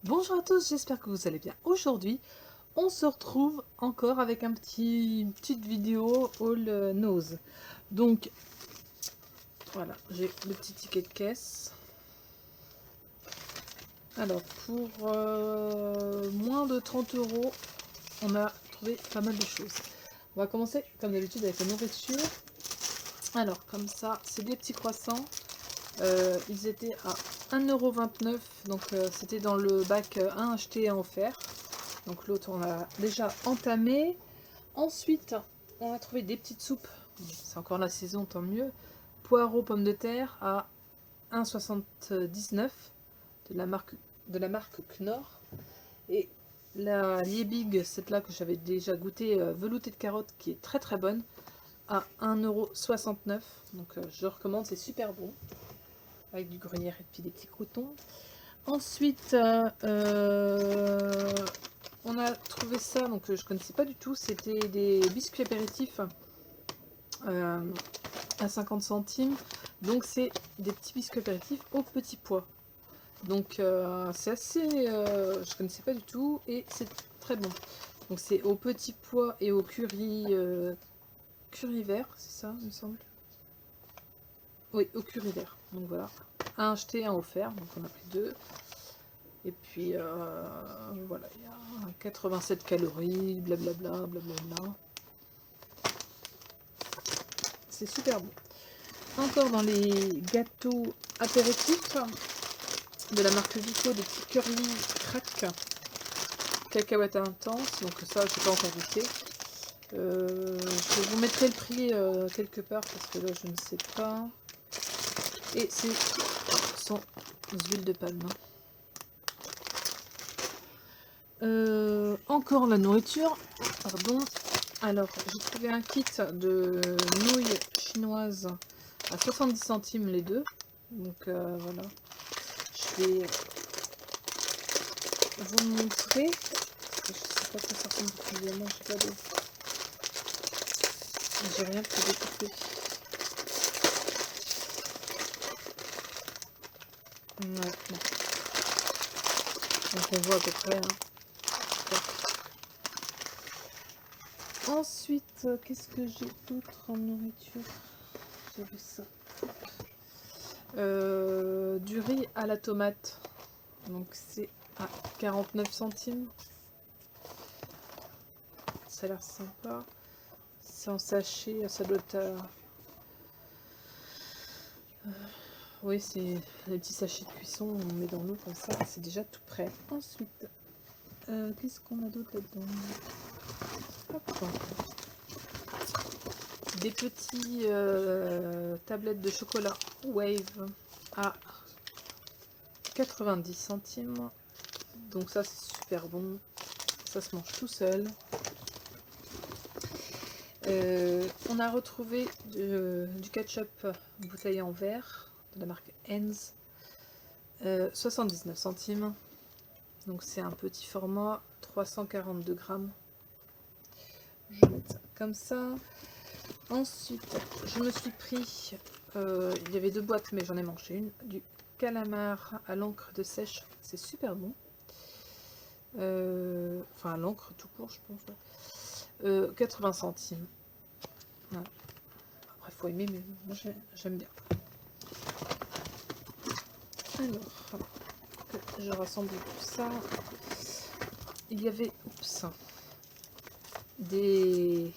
Bonjour à tous, j'espère que vous allez bien. Aujourd'hui, on se retrouve encore avec une petite vidéo haul nose. Donc, voilà, j'ai le petit ticket de caisse. Alors, pour moins de 30 €, on a trouvé pas mal de choses. On va commencer, comme d'habitude, avec la nourriture. Alors, comme ça, c'est des petits croissants. Ils étaient à 1,29 €, donc c'était dans le bac 1 acheté et 1 offert. Donc l'autre on l'a déjà entamé. Ensuite, on a trouvé des petites soupes. C'est encore la saison, tant mieux. Poireaux, pommes de terre à 1,79 € de la marque Knorr. Et la Liebig, cette là que j'avais déjà goûté, velouté de carottes, qui est très très bonne, à 1,69 €. Donc je recommande, c'est super bon. Avec du gruyère et puis des petits croutons. Ensuite, on a trouvé ça, donc je connaissais pas du tout, c'était des biscuits apéritifs à 50 centimes. Donc c'est des petits biscuits apéritifs au petit pois. Donc c'est assez, je connaissais pas du tout et c'est très bon. Donc c'est au petit pois et au curry vert, c'est ça, il me semble. Oui, au curry vert. Donc voilà, un acheté, un offert, donc on a pris deux. Et puis voilà, il y a 87 calories, blablabla, blablabla. C'est super bon. Encore dans les gâteaux apéritifs de la marque Vico, des petits curly crack cacahuètes intense. Donc ça, je n'ai pas encore goûté. Je vous mettrai le prix quelque part parce que là, je ne sais pas. Et c'est sans huile de palme. Encore la nourriture, pardon. Alors, j'ai trouvé un kit de nouilles chinoises à 70 centimes les deux. Donc voilà, je vais vous montrer. Je sais pas quoi ça ressemble particulièrement, j'ai pas de... J'ai rien pour découper. Ouais, non. Donc on voit à peu près. Hein. Ensuite, qu'est-ce que j'ai d'autre en nourriture? J'avais ça. Du riz à la tomate. Donc c'est à 49 centimes. Ça a l'air sympa. C'est en sachet, ça doit être... oui, c'est les petits sachets de cuisson, on met dans l'eau comme ça, c'est déjà tout prêt. Ensuite, qu'est-ce qu'on a d'autre là-dedans? Des petits tablettes de chocolat Wave à 90 centimes. Donc ça, c'est super bon. Ça se mange tout seul. On a retrouvé du ketchup bouteille en verre de la marque Heinz, 79 centimes. Donc c'est un petit format, 342 grammes. Je vais mettre ça comme ça. Ensuite, je me suis pris, il y avait deux boîtes, mais j'en ai mangé une, du calamar à l'encre de sèche. C'est super bon. Enfin, à l'encre tout court, je pense. 80 centimes. Voilà. Après, il faut aimer, mais moi j'aime bien. Alors, je rassemble tout ça. Il y avait, des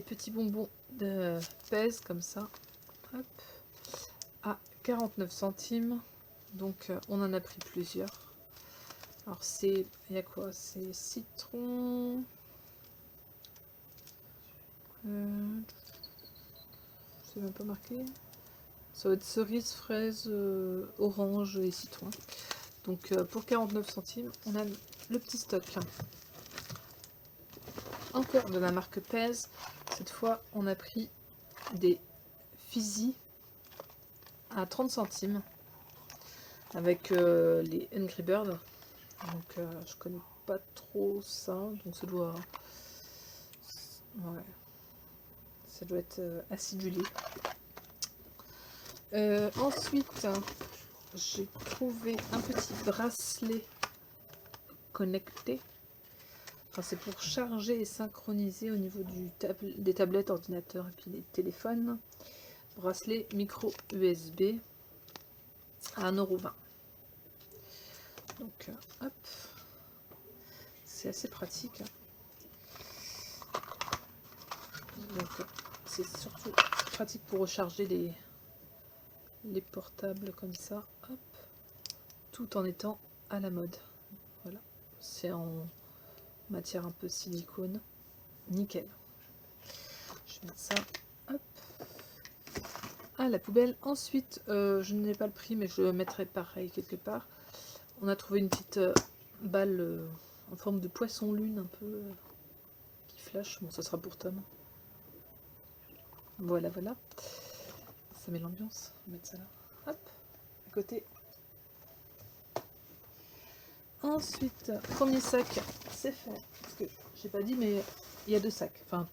petits bonbons de pèse comme ça. Hop, à 49 centimes. Donc, on en a pris plusieurs. Alors, c'est, il y a quoi? C'est citron. C'est même pas marqué. Ça va être cerise, fraise, orange et citron. Donc pour 49 centimes, on a le petit stock. Encore de la marque Pèse. Cette fois, on a pris des Fizzy à 30 centimes avec les Angry Birds. Donc je connais pas trop ça. Donc ça doit... ouais. Ça doit être acidulé. Ensuite, j'ai trouvé un petit bracelet connecté. Enfin, c'est pour charger et synchroniser au niveau des tablettes, ordinateurs et puis des téléphones. Bracelet micro USB à 1,20 €. Donc, hop, c'est assez pratique. Donc, c'est surtout pratique pour recharger les portables comme ça, hop, tout en étant à la mode. Voilà, c'est en matière un peu silicone, nickel. Je vais mettre ça, hop, à la poubelle. Ensuite, je n'ai pas le prix, mais je le mettrai pareil quelque part. On a trouvé une petite balle en forme de poisson lune, un peu qui flash. Bon, ça sera pour Tom. Voilà, voilà. Ça met l'ambiance. On va mettre ça là. Hop, à côté. Ensuite, premier sac, c'est fait. Parce que j'ai pas dit, mais il y a 2 sacs. Enfin,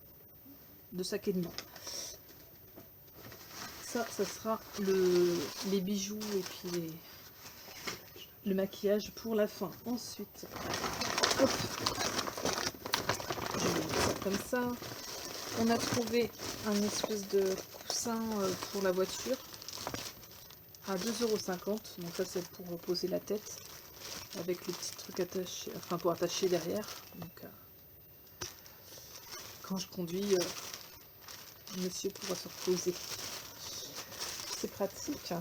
2 sacs et demi. Ça sera les bijoux et puis le maquillage pour la fin. Ensuite, hop, je vais mettre ça comme ça. On a trouvé un espèce de coussin pour la voiture à 2,50 €. Donc ça c'est pour poser la tête avec les petits trucs attachés, enfin pour attacher derrière. Donc quand je conduis, monsieur pourra se reposer. C'est pratique.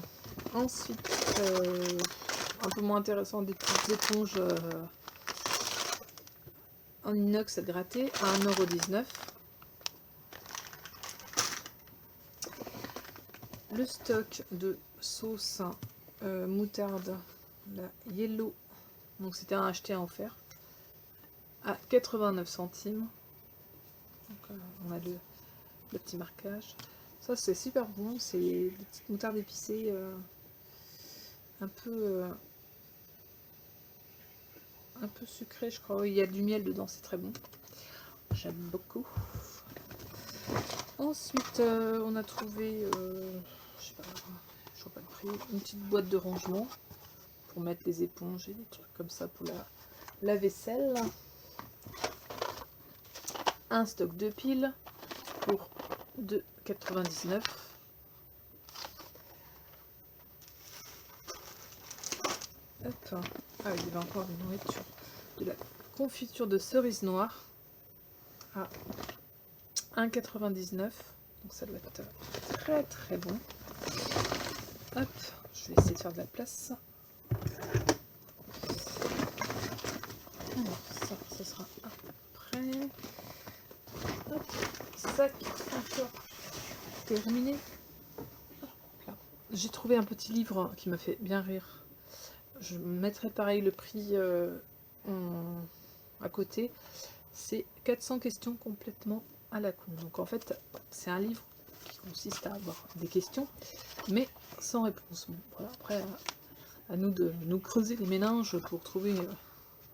Ensuite, un peu moins intéressant, des petites éponges en inox à gratter à 1,19 €. Le stock de sauce moutarde, la yellow, donc c'était un acheté à en faire, à 89 centimes. Donc, on a le petit marquage. Ça c'est super bon, c'est des petites moutardes épicées, un peu sucré, je crois. Il y a du miel dedans, c'est très bon. J'aime beaucoup. Ensuite, on a trouvé, je sais pas, je vois pas le prix, une petite boîte de rangement pour mettre les éponges et des trucs comme ça pour la vaisselle. Un stock de piles pour 2,99 €. Hop. Ah, il y avait encore une nourriture. De la confiture de cerise noire à 1,99 €. Donc ça doit être très très bon. Hop, je vais essayer de faire de la place. Alors ça, ce sera après. Hop, sac encore terminé. J'ai trouvé un petit livre qui m'a fait bien rire. Je mettrai pareil le prix à côté. C'est 400 questions complètement à la con. Donc en fait, c'est un livre qui consiste à avoir des questions, mais sans réponse. Bon, voilà, après, à nous de nous creuser les méninges pour trouver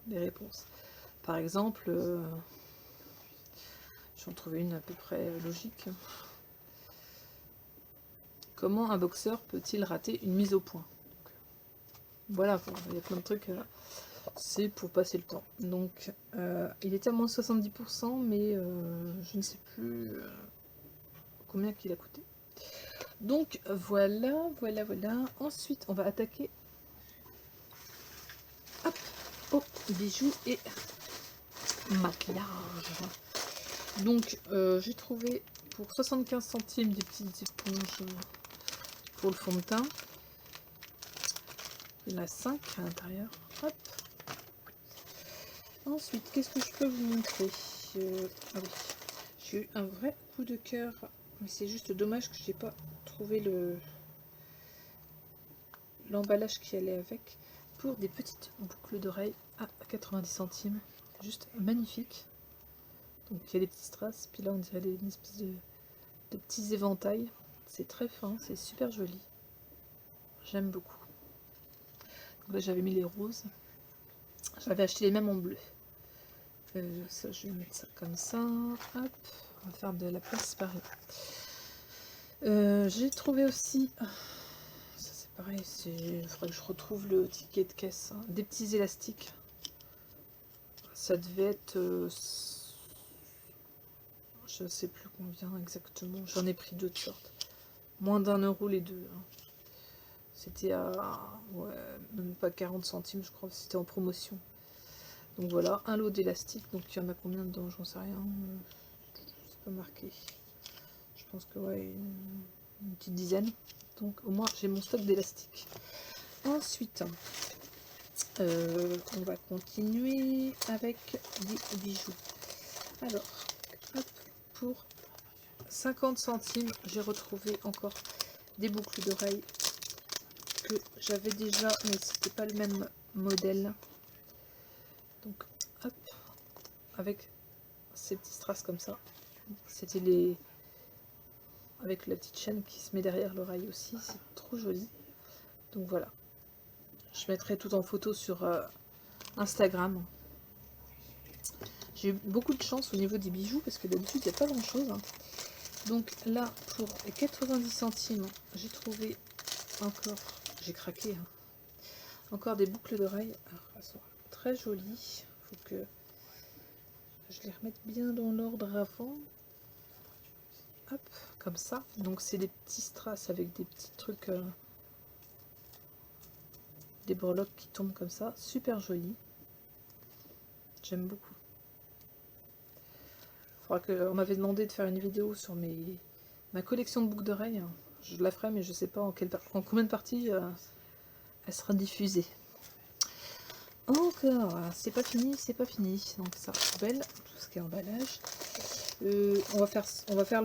des réponses. Par exemple, j'en trouvais une à peu près logique. Comment un boxeur peut-il rater une mise au point? Voilà, bon, il y a plein de trucs, c'est pour passer le temps. Donc, il était à moins 70%, mais je ne sais plus combien qu'il a coûté. Donc, voilà, voilà, voilà. Ensuite, on va attaquer hop, aux bijoux et maquillage. Donc, j'ai trouvé pour 75 centimes des petites éponges pour le fond de teint. Il y en a 5 à l'intérieur. Hop. Ensuite, qu'est-ce que je peux vous montrer? Ah oui, j'ai eu un vrai coup de cœur, mais c'est juste dommage que j'ai pas trouvé l'emballage qui allait avec, pour des petites boucles d'oreilles à 90 centimes. Juste magnifique. Donc il y a des petites strass, puis là on dirait une espèce de petits éventails. C'est très fin, c'est super joli. J'aime beaucoup. Donc là j'avais mis les roses. J'avais acheté les mêmes en bleu. Ça, je vais mettre ça comme ça. Hop, on va faire de la place Paris. J'ai trouvé aussi, ça c'est pareil, il faudrait que je retrouve le ticket de caisse, hein, des petits élastiques ça devait être... je sais plus combien exactement. J'en ai pris 2 de sorte. Moins d'1 € les deux. Hein. C'était à... ouais, même pas 40 centimes, je crois. C'était en promotion. Donc voilà, un lot d'élastique. Donc il y en a combien dedans? J'en sais rien. C'est pas marqué. Je pense que ouais, une petite dizaine. Donc au moins j'ai mon stock d'élastique. Ensuite, on va continuer avec des bijoux. Alors, hop, pour 50 centimes, j'ai retrouvé encore des boucles d'oreilles que j'avais déjà, mais c'était pas le même modèle. Donc, hop, avec ces petits strass comme ça. C'était les... avec la petite chaîne qui se met derrière l'oreille aussi, c'est trop joli. Donc voilà. Je mettrai tout en photo sur Instagram. J'ai eu beaucoup de chance au niveau des bijoux parce que d'habitude il n'y a pas grand chose. Hein. Donc là pour 90 centimes j'ai trouvé encore, j'ai craqué, hein, encore des boucles d'oreilles. Alors elles sont très jolies. Faut que je les remette bien dans l'ordre avant. Hop, comme ça. Donc c'est des petits strass avec des petits trucs, des breloques qui tombent comme ça. Super joli. J'aime beaucoup. On m'avait demandé de faire une vidéo sur ma collection de boucles d'oreilles. Je la ferai, mais je sais pas en combien de parties elle sera diffusée. Encore, c'est pas fini, c'est pas fini. Donc ça, belle, tout ce qui est emballage. On va faire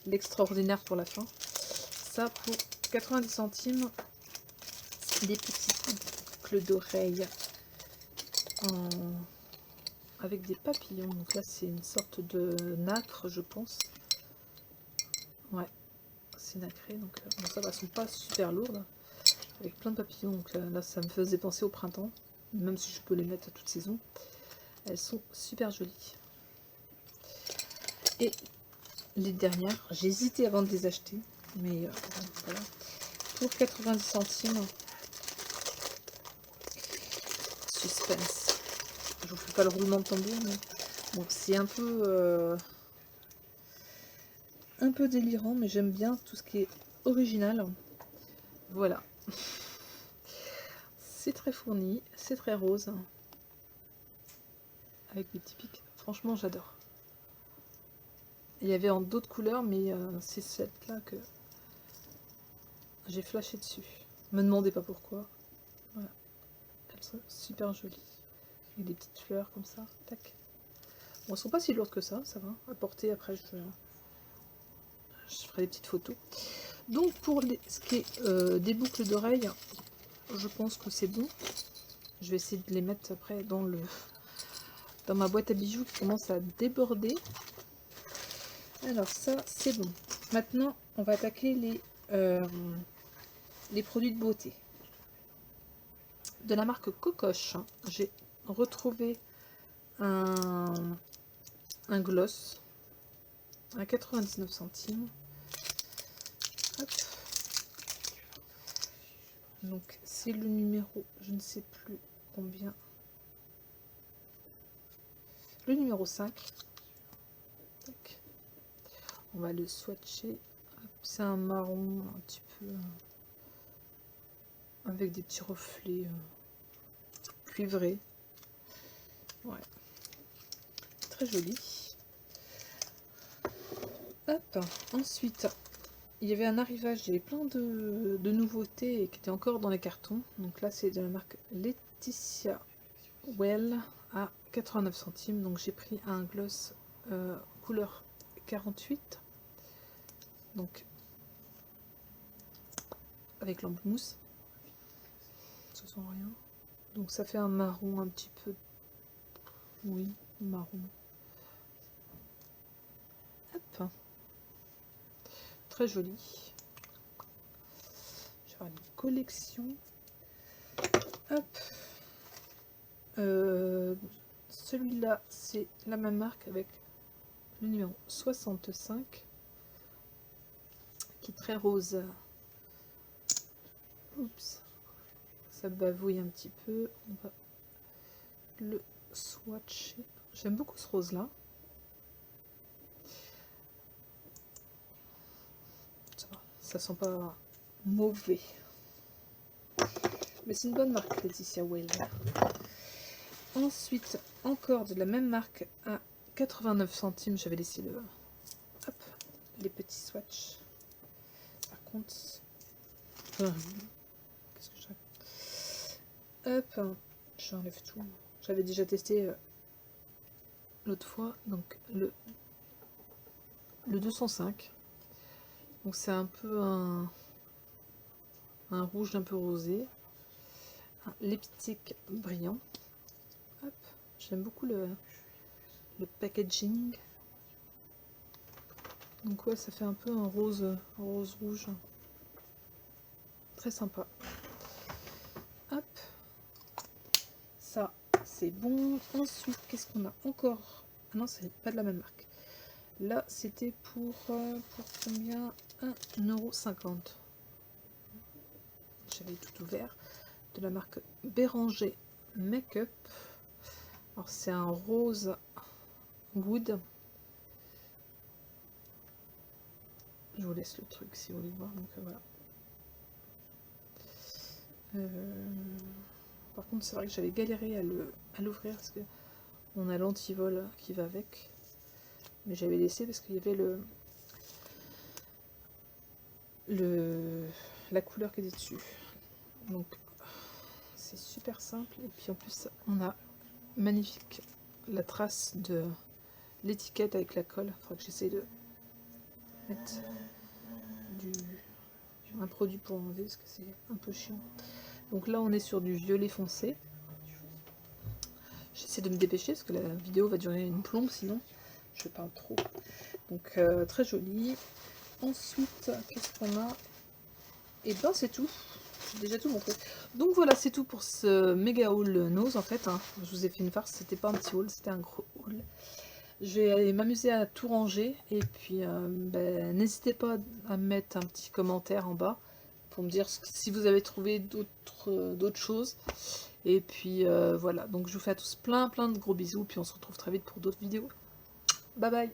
l'extraordinaire pour la fin. Ça pour 90 centimes, des petites boucles d'oreilles avec des papillons. Donc là c'est une sorte de nacre, je pense. Ouais, c'est nacré, donc bon, ça va, elles sont pas super lourdes, avec plein de papillons. Donc là ça me faisait penser au printemps, même si je peux les mettre à toute saison. Elles sont super jolies. Et les dernières, j'ai hésité avant de les acheter, mais voilà. Pour 90 centimes, suspense. Je vous fais pas le roulement de tambour, mais bon, c'est un peu délirant, mais j'aime bien tout ce qui est original. Voilà. C'est très fourni, c'est très rose, avec des petits pics. Franchement, j'adore. Il y avait en d'autres couleurs, mais c'est celle-là que j'ai flashé dessus. Me demandez pas pourquoi. Voilà. Elles sont super jolies. Avec des petites fleurs comme ça. Tac. Bon, elles sont pas si lourdes que ça va. À porter, après, je ferai des petites photos. Donc, pour ce qui est des boucles d'oreilles, je pense que c'est bon. Je vais essayer de les mettre après dans ma boîte à bijoux qui commence à déborder. Alors ça, c'est bon. Maintenant, on va attaquer les produits de beauté. De la marque Cocoche, j'ai retrouvé un gloss à 99 centimes. Hop. Donc c'est le numéro, je ne sais plus combien. Le numéro 5. Donc, on va le swatcher. C'est un marron un petit peu avec des petits reflets cuivrés. Ouais. Très joli. Hop. Ensuite, il y avait un arrivage, il y avait plein de nouveautés qui étaient encore dans les cartons. Donc là, c'est de la marque Laetitia Well à 89 centimes. Donc j'ai pris un gloss couleur 48. Donc avec lampe mousse. Ça sent rien. Donc ça fait un marron un petit peu... Oui, marron. Hop. Très joli. Je vais faire une collection. Hop. Celui-là, c'est la même marque avec le numéro 65 qui est très rose. Oups, ça bavouille un petit peu. On va le swatcher. J'aime beaucoup ce rose là. Ça va, ça sent pas mauvais. Mais c'est une bonne marque, Laetitia Wilder. Ensuite, encore de la même marque à 89 centimes. J'avais laissé le... Hop, les petits swatchs. Par contre... Qu'est-ce que j'ai... Hop, j'enlève tout. J'avais déjà testé l'autre fois, donc le 205. Donc c'est un peu un rouge un peu rosé. Un lipstick brillant. Hop, j'aime beaucoup le packaging. Donc ouais, ça fait un peu un rose rouge. Très sympa. Hop. Ça, c'est bon. Ensuite, qu'est-ce qu'on a encore? Ah non, c'est pas de la même marque. Là, c'était pour combien? 1,50 €. J'avais tout ouvert. De la marque Béranger Make-up. Alors, c'est un rose good. Je vous laisse le truc si vous voulez voir. Donc voilà. Par contre, c'est vrai que j'avais galéré à l'ouvrir parce que on a l'antivol qui va avec. Mais j'avais laissé parce qu'il y avait la couleur qui était dessus. Donc c'est super simple. Et puis en plus, on a magnifique la trace de l'étiquette avec la colle. Il faudra que j'essaie de mettre un produit pour enlever parce que c'est un peu chiant. Donc là, on est sur du violet foncé. J'essaie de me dépêcher parce que la vidéo va durer une plombe sinon. Je parle trop. Donc très joli. Ensuite, qu'est-ce qu'on a? Et ben c'est tout. J'ai déjà tout montré. Donc voilà, c'est tout pour ce méga haul nose en fait. Hein. Je vous ai fait une farce, c'était pas un petit haul, c'était un gros haul. Je vais aller m'amuser à tout ranger. Et puis n'hésitez pas à me mettre un petit commentaire en bas pour me dire si vous avez trouvé d'autres choses. Et puis voilà, donc je vous fais à tous plein de gros bisous. Puis on se retrouve très vite pour d'autres vidéos. Bye bye.